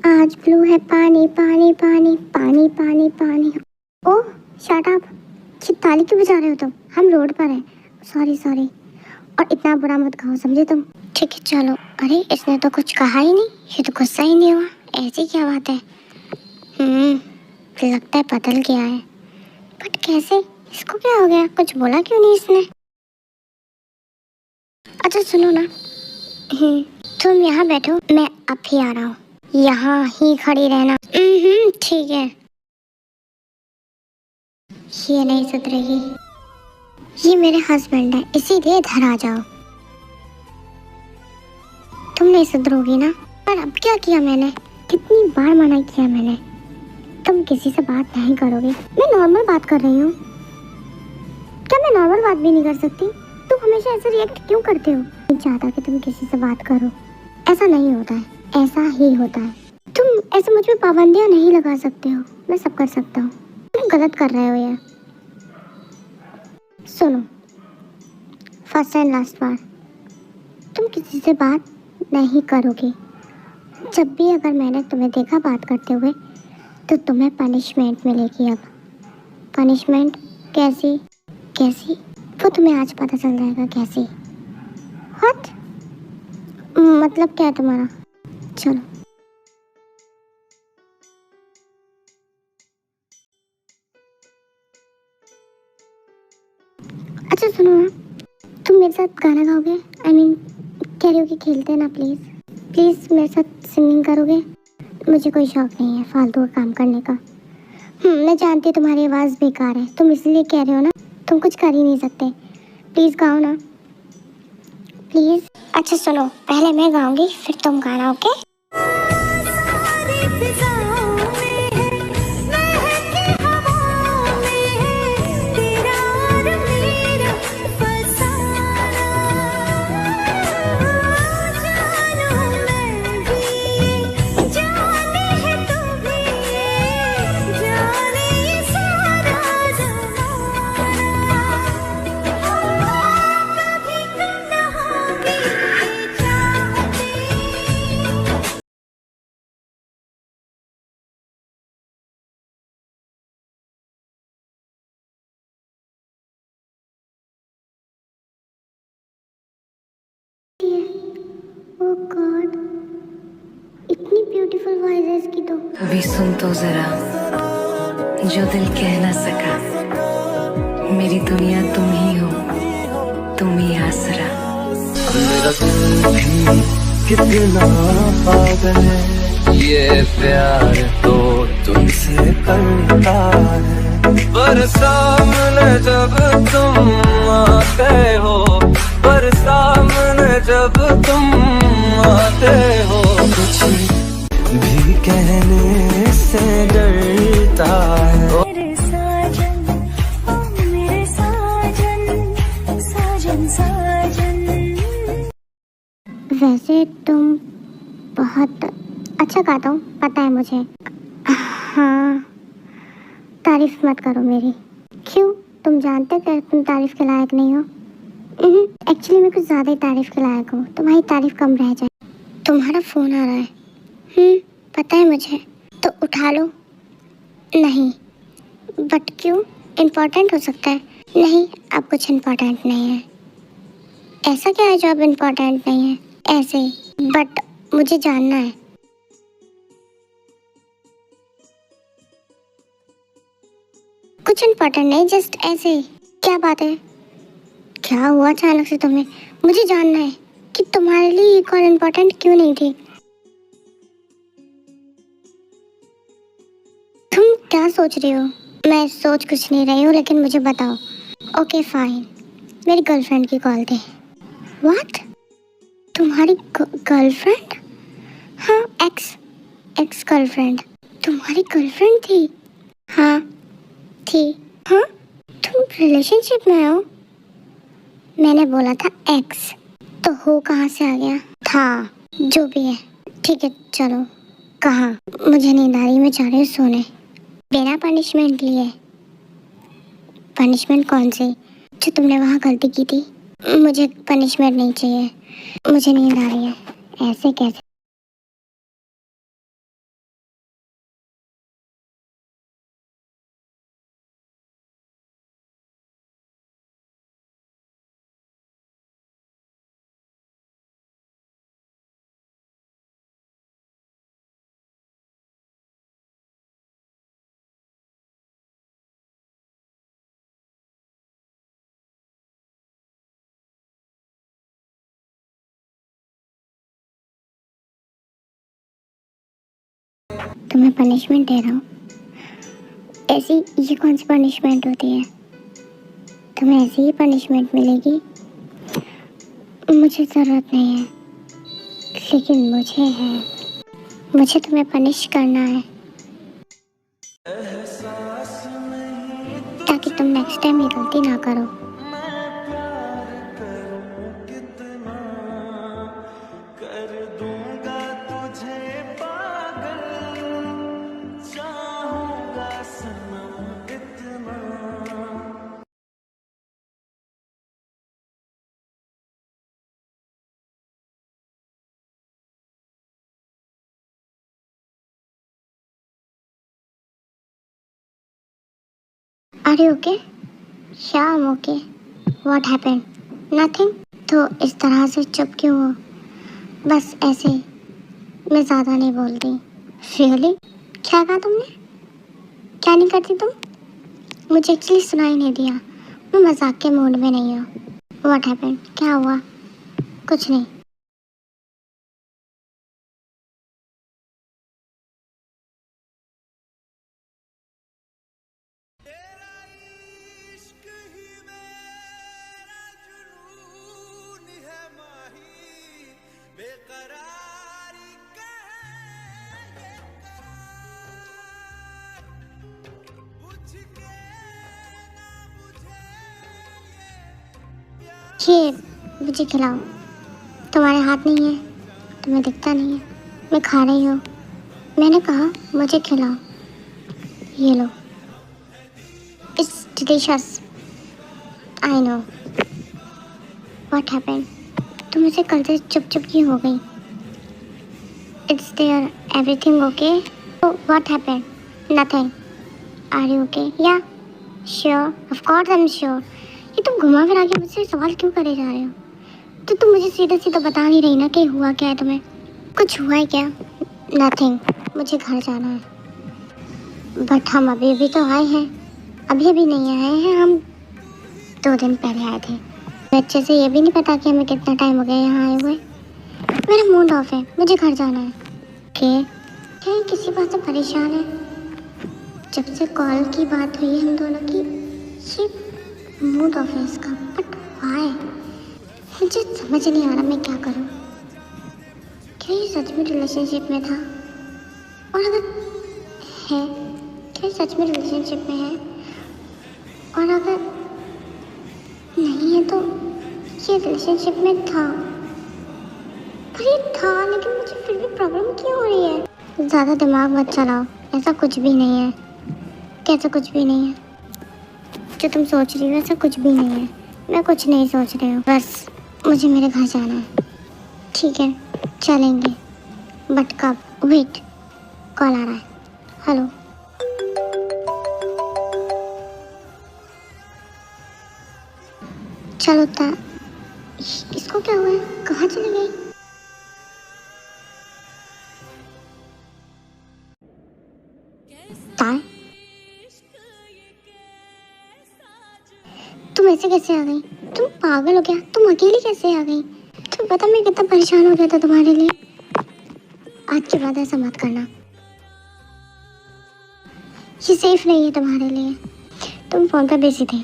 आज ब्लू है पानी पानी पानी पानी पानी पानी। ओह शट अप, ये ताली क्यों बजा रहे हो तुम? हम रोड पर हैं। Sorry sorry. और इतना बुरा मत कहो, समझे तुम? ठीक है चलो। अरे इसने तो कुछ कहा ही नहीं, ये तो गुस्सा ही नहीं हुआ। ऐसी क्या बात है? लगता है बदल गया है। बट कैसे? इसको क्या हो गया? कुछ बोला क्यों नहीं इसने? अच्छा सुनो ना, तुम यहाँ बैठो, मैं अब ही आ रहा हूँ। यहाँ ही खड़ी रहना। ठीक है। ये नहीं सुधरेगी। ये मेरे हस्बैंड है, इसीलिए इधर आ जाओ। तुम नहीं सुधरोगी ना? पर अब क्या किया मैंने? कितनी बार मना किया मैंने, तुम किसी से बात नहीं करोगे। मैं नॉर्मल बात कर रही हूँ। क्या मैं नॉर्मल बात भी नहीं कर सकती? तुम हमेशा ऐसे रिएक्ट क्यों करते हो? नहीं चाहता कि तुम किसी से बात करो। ऐसा नहीं होता है, ऐसा ही होता है। तुम ऐसे मुझ पे पाबंदियां नहीं लगा सकते हो। मैं सब कर सकता हूँ। तुम गलत कर रहे हो यार। सुनो, फर्स्ट एंड लास्ट बार, तुम किसी से बात नहीं करोगे। जब भी अगर मैंने तुम्हें देखा बात करते हुए तो तुम्हें पनिशमेंट मिलेगी। अब पनिशमेंट कैसी? कैसी वो तुम्हें आज पता चल जाएगा कैसी। व्हाट? मतलब क्या है तुम्हारा? चलो। अच्छा सुनो ना, तुम मेरे साथ गाना गाओगे? आई मीन कैरियोके खेलते हैं ना, प्लीज़ प्लीज़ मेरे साथ सिंगिंग करोगे? मुझे कोई शौक नहीं है फालतू का काम करने का। मैं जानती हूँ तुम्हारी आवाज़ बेकार है, तुम इसलिए कह रहे हो ना। तुम कुछ कर ही नहीं सकते। प्लीज़ गाओ ना, प्लीज़। अच्छा सुनो, पहले मैं गाऊंगी फिर तुम गाना, ओके? ओह गॉड, इतनी ब्यूटीफुल वॉइस है इसकी तो। अभी सुन तो जरा जो दिल कह ना सका। मेरी दुनिया तुम ही हो, तुम ही आसरा। मेरा दिल भी कितना पागल है, ये प्यार तो तुमसे करता है। पर सामने जब तुम आते हो, पर सामने जब तुम आते हो, कुछ भी कहने से डरता है। मेरे साजन, ओ मेरे साजन, साजन साजन। वैसे तुम बहुत अच्छा गाता हूँ, पता है मुझे। हाँ, तारीफ मत करो मेरी। क्यों? तुम जानते हो कि तुम तारीफ के लायक नहीं हो। एक्चुअली मैं कुछ ज़्यादा ही तारीफ के लायक हूँ, तुम्हारी तारीफ कम रह जाए। तुम्हारा फ़ोन आ रहा है। पता है मुझे, तो उठा लो। नहीं। बट क्यों? इम्पोर्टेंट हो सकता है। नहीं, अब कुछ इम्पोर्टेंट नहीं है। ऐसा क्या है जो अब इम्पोर्टेंट नहीं है? ऐसे ही। बट मुझे जानना है। कुछ इम्पोर्टेंट नहीं, जस्ट ऐसे ही। क्या बात है? क्या हुआ अचानक से तुम्हें? मुझे जानना है कि तुम्हारे लिए ये कॉल इम्पोर्टेंट क्यों नहीं थी। तुम क्या सोच रही हो? मैं सोच कुछ नहीं रही हूँ, लेकिन मुझे बताओ। ओके फाइन, मेरी गर्लफ्रेंड की कॉल थी। व्हाट? तुम्हारी गर्लफ्रेंड? हाँ, एक्स गर्लफ्रेंड। तुम्हारी गर्लफ्रेंड थी? हाँ थी। हाँ, तुम रिलेशनशिप में हो? मैंने बोला था एक्स, तो हो कहाँ से आ गया? था, जो भी है। ठीक है चलो। कहाँ? मुझे नींद आ रही, मैं जा रही हूँ सोने, बिना पनिशमेंट लिए। पनिशमेंट कौन सी? जो तुमने वहाँ गलती की थी। मुझे पनिशमेंट नहीं चाहिए, मुझे नींद आ रही है। ऐसे कैसे? तुम्हें पनिशमेंट दे रहा हूँ। ऐसी ये कौन सी पनिशमेंट होती है? तुम्हें ऐसी ही पनिशमेंट मिलेगी। मुझे ज़रूरत नहीं है, लेकिन मुझे है। मुझे तुम्हें पनिश करना है ताकि तुम नेक्स्ट टाइम ये गलती ना करो। Are you okay? Yeah, I'm okay. What happened? Nothing. तो इस तरह से चुप क्यों हो? बस ऐसे। मैं ज़्यादा नहीं बोलती। Really? क्या कहा तुमने? क्या नहीं करती तुम? मुझे एक्चुअली सुनाई नहीं दिया। मैं मजाक के मूड में नहीं हूँ। What happened? क्या हुआ? कुछ नहीं। ये मुझे खिलाओ। तुम्हारे हाथ नहीं है, तुम्हें दिखता नहीं है। मैं खा रही हूँ। मैंने कहा मुझे खिलाओ। ये लो। It's delicious. I know. What happened? तुम मुझे कल से चुप चुप क्यों हो गई? It's there everything okay? What happened? Nothing. Are you okay? Yeah sure, of course I am sure. ये तुम घुमा फिरा के मुझसे सवाल क्यों करे जा रहे हो? तो तुम मुझे सीधा सीधा बता नहीं रही ना कि हुआ क्या है तुम्हें? कुछ हुआ है क्या? नथिंग। मुझे घर जाना है। बट हम अभी अभी तो आए हैं। अभी नहीं आए हैं, हम 2 दिन पहले आए थे। अच्छे से ये भी नहीं पता कि हमें कितना टाइम हो गया यहाँ आए हुए। मेरा मूड ऑफ है, मुझे घर जाना है। क्या किसी बात से परेशान है? जब से कॉल की बात हुई है हम दोनों की, ये मूड ऑफ है इसका। But why? मुझे समझ नहीं आ रहा मैं क्या करूं। क्या ये सच में रिलेशनशिप में था? और अगर है, क्या ये सच में रिलेशनशिप में है? और अगर नहीं है तो ये रिलेशनशिप में था। पर ये था, लेकिन मुझे फिर भी प्रॉब्लम क्यों हो रही है? ज़्यादा दिमाग मत चलाओ। ऐसा कुछ भी नहीं है। कैसा कुछ भी नहीं है? जो तुम सोच रही हो ऐसा कुछ भी नहीं है। मैं कुछ नहीं सोच रही हूँ। बस मुझे मेरे घर जाना है। ठीक है, चलेंगे। बट कब? वेट, कॉल आ रहा है। हेलो। चलो इसको क्या हुआ है? कहाँ चली गई? ताय, तुम ऐसे कैसे आ गई? तुम पागल हो क्या? तुम अकेली कैसे आ गई? तुम्हें पता मैं कितना परेशान हो गया था तुम्हारे लिए। आज के बाद ऐसा मत करना। ये सेफ नहीं है तुम्हारे लिए। तुम फोन पर बिजी थे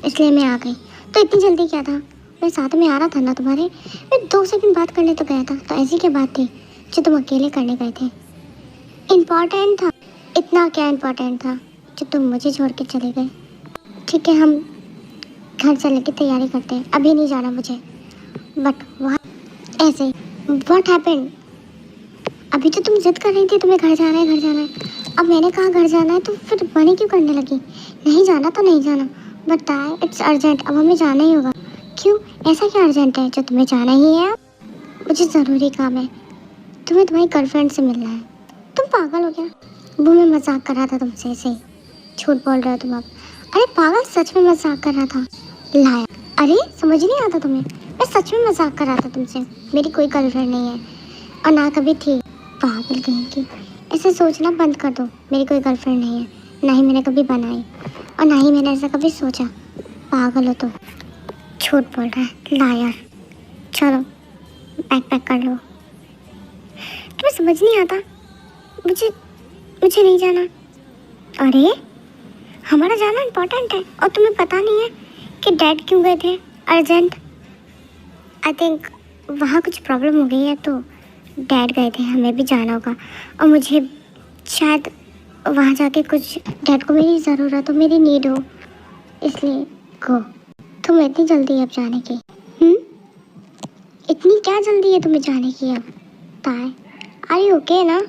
इसलिए मैं आ गई। तो इतनी जल्दी क्या था? मैं साथ में आ रहा था ना तुम्हारे। मैं 2 सेकंड बात करने तो गया था। तो ऐसी क्या बात थी जो तुम अकेले करने गए थे? इम्पॉर्टेंट था। इतना क्या इम्पोर्टेंट था जो तुम मुझे छोड़ के चले गए? ठीक है, हम घर चलने की तैयारी करते हैं। अभी नहीं जाना मुझे। बट वहाँ ऐसे व्हाट हैपेंड? अभी तो तुम जिद कर रही थी तुम्हें घर जाना है, घर जाना है। अब मैंने कहा घर जाना है तो फिर मनी क्यों करने लगी? नहीं जाना तो नहीं जाना। बताए इट्स अर्जेंट, अब हमें जाना ही होगा। क्यों? ऐसा क्या अर्जेंट है जो तुम्हें जाना ही है? मुझे ज़रूरी काम है। तुम्हें तुम्हारी गर्लफ्रेंड से मिलना है। तुम पागल हो क्या? वो मैं मजाक कर रहा था तुमसे। ऐसे ही झूठ बोल रहे हो तुम अब। अरे पागल, सच में मजाक कर रहा था। लाया। अरे समझ नहीं आता तुम्हें? मैं सच में मजाक कर रहा था तुमसे। मेरी कोई गर्लफ्रेंड नहीं है और ना कभी थी। पागल कहीं की। ऐसे सोचना बंद कर दो। मेरी कोई गर्लफ्रेंड नहीं है, ना ही मैंने कभी बनाई और ना ही मैंने ऐसा कभी सोचा। पागल हो तो। झूठ बोल रहा है, लायर। चलो बैग पैक कर लो। तुम्हें समझ नहीं आता? मुझे मुझे नहीं जाना। अरे हमारा जाना इम्पोर्टेंट है और तुम्हें पता नहीं है कि डैड क्यों गए थे अर्जेंट। आई थिंक वहाँ कुछ प्रॉब्लम हो गई है तो डैड गए थे, हमें भी जाना होगा और मुझे शायद वहाँ जाके कुछ डैड को मेरी ज़रूरत हो, मेरी नीड हो, इसलिए गो। तुम्हें इतनी जल्दी है अब जाने की? इतनी क्या जल्दी है तुम्हें जाने की अब? ताए आर यू ओके ना?